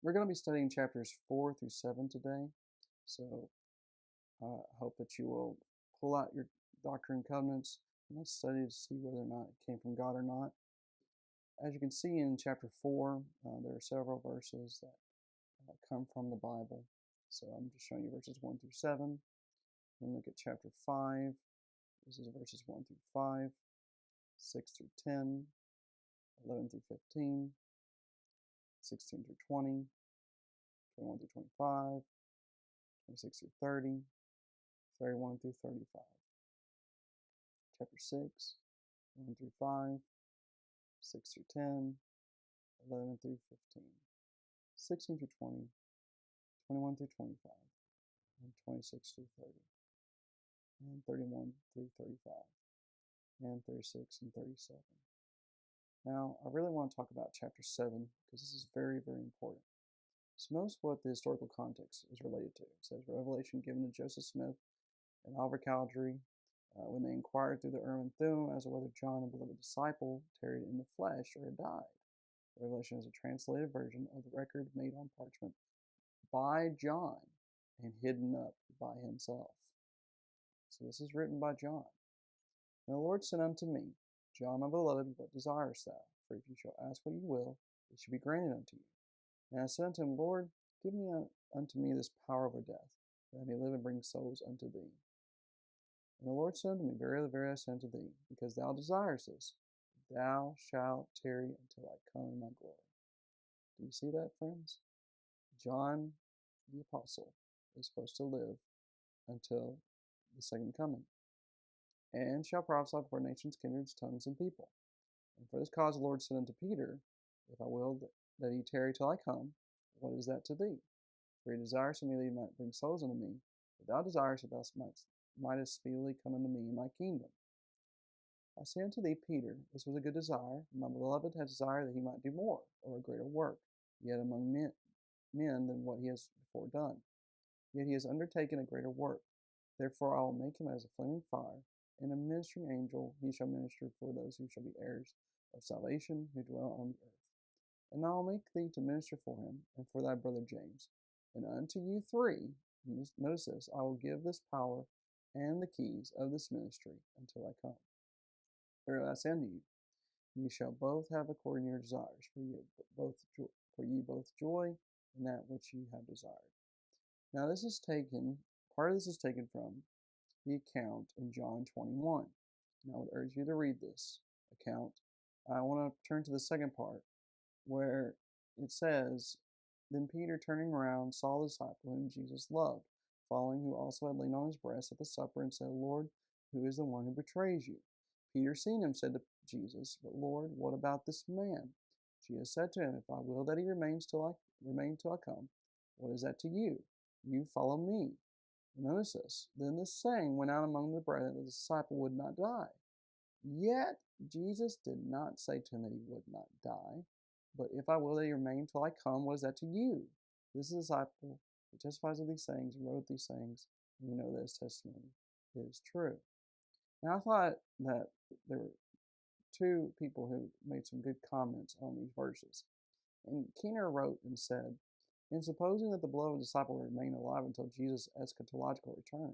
We're going to be studying chapters 4 through 7 today. So I hope that you will pull out your Doctrine and Covenants and let's study to see whether or not it came from God or not. As you can see in chapter 4, there are several verses that come from the Bible. So I'm just showing you verses 1 through 7. Then look at chapter 5. This is verses 1 through 5, 6 through 10, 11 through 15, 16 through 20, 21 through 25, 26 through 30, 31 through 35. Chapter 6, 1 through 5, 6 through 10, 11 through 15, 16 through 20, 21 through 25, and 26 through 30, and 31 through 35, and 36 and 37. Now, I really want to talk about chapter 7 because this is very, very important. So notice what the historical context is related to. It says, revelation given to Joseph Smith and Oliver Cowdery when they inquired through the Urim and Thummim as to whether John, a beloved disciple, tarried in the flesh or had died. Revelation is a translated version of the record made on parchment by John and hidden up by himself. So this is written by John. And the Lord said unto me, John, my beloved, what desirest thou? For if you shall ask what you will, it shall be granted unto you. And I said unto him, Lord, give me unto me this power over death, that I may live and bring souls unto thee. And the Lord said unto me, Verily, verily, I say unto thee, because thou desirest this, thou shalt tarry until I come in my glory. Do you see that, friends? John, the apostle, is supposed to live until the second coming, and shall prophesy before nations, kindreds, tongues, and people. And for this cause the Lord said unto Peter, If I will that he tarry till I come, what is that to thee? For he desires of me that he might bring souls unto me, but thou desirest that thou mightest speedily come unto me in my kingdom. I say unto thee, Peter, this was a good desire. My beloved had desired that he might do more, or a greater work, yet among men than what he has before done. Yet he has undertaken a greater work. Therefore I will make him as a flaming fire, and a ministering angel he shall minister for those who shall be heirs of salvation, who dwell on the earth. And I will make thee to minister for him, and for thy brother James. And unto you three, notice this, I will give this power and the keys of this ministry until I come. Verily I say unto you, ye shall both have according to your desires, for ye both joy in that which ye have desired. Now part of this is taken from the account in John 21. And I would urge you to read this account. I want to turn to the second part, where it says, Then Peter, turning around, saw the disciple whom Jesus loved, following, who also had leaned on his breast at the supper, and said, Lord, who is the one who betrays you? Peter, seeing him, said to Jesus, But Lord, what about this man? Jesus said to him, If I will that he remain till I come, what is that to you? You follow me. And notice this. Then this saying went out among the brethren that the disciple would not die. Yet Jesus did not say to him that he would not die. But if I will that he remain till I come, what is that to you? This is a disciple who testifies of these things and wrote these things, and we know that his testimony is true. Now I thought that there were two people who made some good comments on these verses. And Keener wrote and said, In supposing that the beloved disciple would remain alive until Jesus' eschatological return,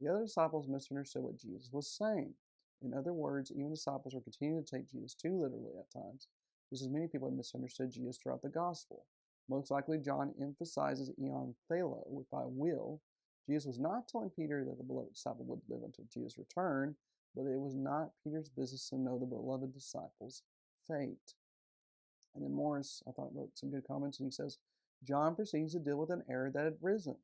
the other disciples misunderstood what Jesus was saying. In other words, even disciples were continuing to take Jesus too literally at times, just as many people have misunderstood Jesus throughout the gospel. Most likely, John emphasizes eon thelo, by will. Jesus was not telling Peter that the beloved disciple would live until Jesus' return, but it was not Peter's business to know the beloved disciple's fate. And then Morris, I thought, wrote some good comments, and he says, John proceeds to deal with an error that had risen.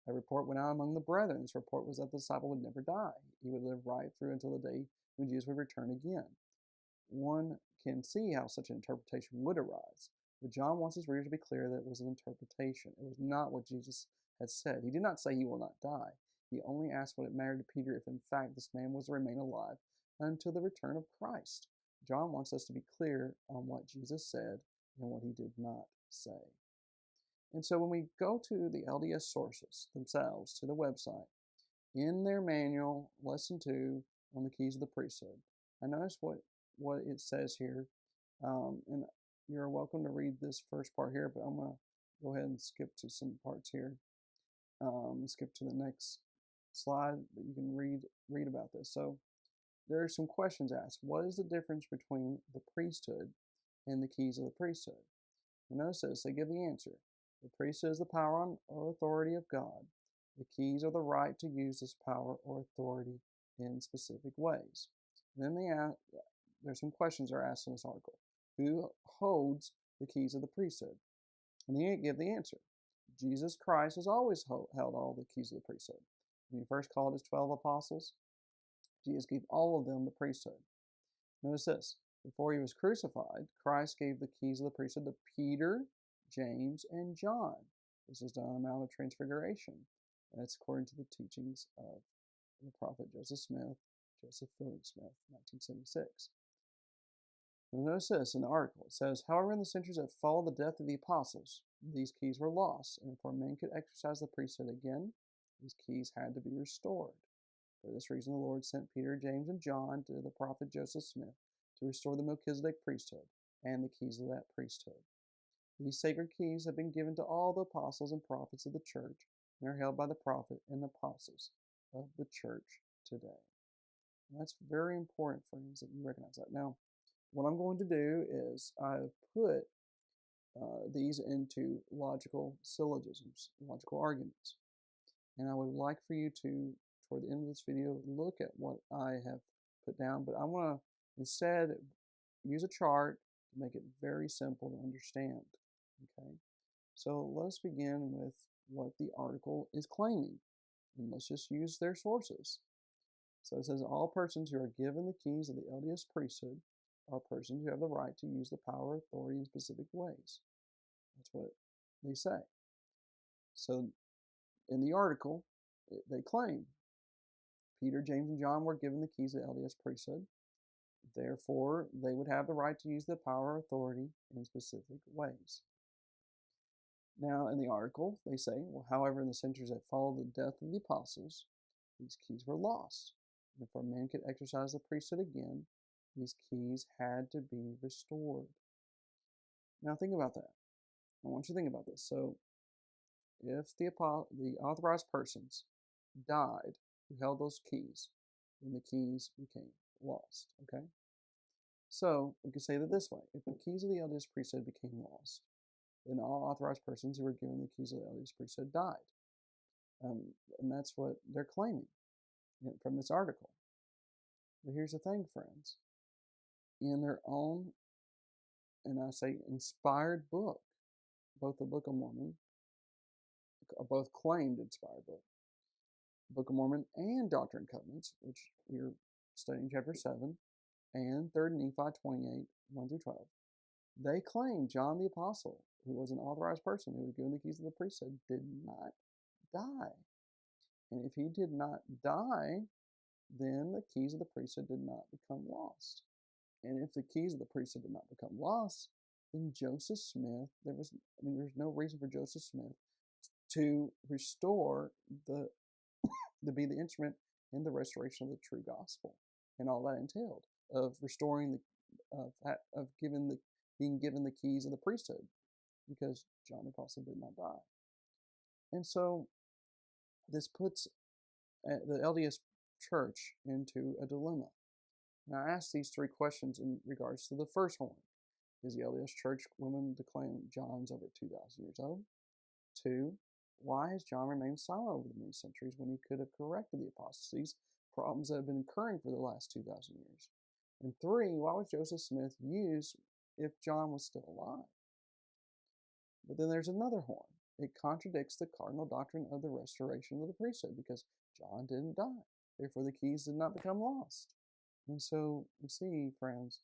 A report went out among the brethren. This report was that the disciple would never die. He would live right through until the day when Jesus would return again. One can see how such an interpretation would arise. But John wants his readers to be clear that it was an interpretation. It was not what Jesus had said. He did not say he will not die. He only asked what it mattered to Peter if in fact this man was to remain alive until the return of Christ. John wants us to be clear on what Jesus said and what he did not say. And so when we go to the LDS sources themselves, to the website, in their manual, lesson 2, on the keys of the priesthood, I notice what it says here. And you're welcome to read this first part here, but I'm going to go ahead and skip to some parts here. Skip to the next slide, but you can read about this. So there are some questions asked. What is the difference between the priesthood and the keys of the priesthood? And notice this, they give the answer. The priesthood is the power or authority of God. The keys are the right to use this power or authority in specific ways. And then there's some questions are asked in this article. Who holds the keys of the priesthood? And they give the answer. Jesus Christ has always held all the keys of the priesthood. When he first called his 12 apostles, Jesus gave all of them the priesthood. Notice this. Before he was crucified, Christ gave the keys of the priesthood to Peter, James, and John. This was done on the Mount of Transfiguration. And that's according to the teachings of the prophet Joseph Fielding Smith, 1976. And notice this in the article. It says, however, in the centuries that followed the death of the apostles, these keys were lost, and before men could exercise the priesthood again, these keys had to be restored. For this reason, the Lord sent Peter, James, and John to the prophet Joseph Smith to restore the Melchizedek priesthood and the keys of that priesthood. These sacred keys have been given to all the apostles and prophets of the church and are held by the prophet and apostles of the church today. And that's very important, friends, that you recognize that. Now, what I'm going to do is I've put these into logical syllogisms, logical arguments. And I would like for you to, toward the end of this video, look at what I have put down. But I want to instead use a chart to make it very simple to understand. Okay, so let's begin with what the article is claiming. And let's just use their sources. So it says, all persons who are given the keys of the LDS priesthood are persons who have the right to use the power or authority in specific ways. That's what they say. So in the article, they claim Peter, James, and John were given the keys of the LDS priesthood. Therefore, they would have the right to use the power or authority in specific ways. Now, in the article, they say, well, however, in the centuries that followed the death of the apostles, these keys were lost. And before men could exercise the priesthood again, these keys had to be restored. Now, think about that. I want you to think about this. So, if the authorized persons died who held those keys, then the keys became lost. Okay? So, we could say that this way. If the keys of the LDS priesthood became lost, then all authorized persons who were given the keys of the LDS priesthood died. And that's what they're claiming from this article. But here's the thing, friends. In their own, and I say inspired book, both the Book of Mormon, both claimed inspired Book of Mormon and Doctrine and Covenants, which we're studying chapter 7, and 3 Nephi 28, 1 through 12, they claim John the Apostle, who was an authorized person who was given the keys of the priesthood, did not die. And if he did not die, then the keys of the priesthood did not become lost. And if the keys of the priesthood did not become lost, then Joseph Smith, there's no reason for Joseph Smith to restore to be the instrument in the restoration of the true gospel and all that entailed of restoring being given the keys of the priesthood, because John the Apostle did not die. And so this puts the LDS Church into a dilemma. Now, I asked these three questions in regards to the first one. Is the LDS Church willing to claim John's over 2,000 years old? 2, why has John remained silent over the many centuries when he could have corrected the apostasy problems that have been occurring for the last 2,000 years? And 3, why was Joseph Smith used if John was still alive? But then there's another horn. It contradicts the cardinal doctrine of the restoration of the priesthood, because John didn't die. Therefore, the keys did not become lost. And so we see, friends,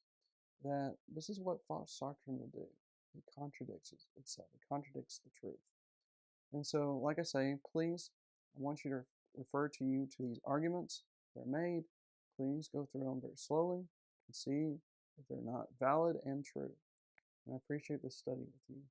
that this is what false doctrine will do. It contradicts itself. It contradicts the truth. And so, like I say, please, I want you to refer to these arguments that are made. Please go through them very slowly and see if they're not valid and true. And I appreciate this study with you.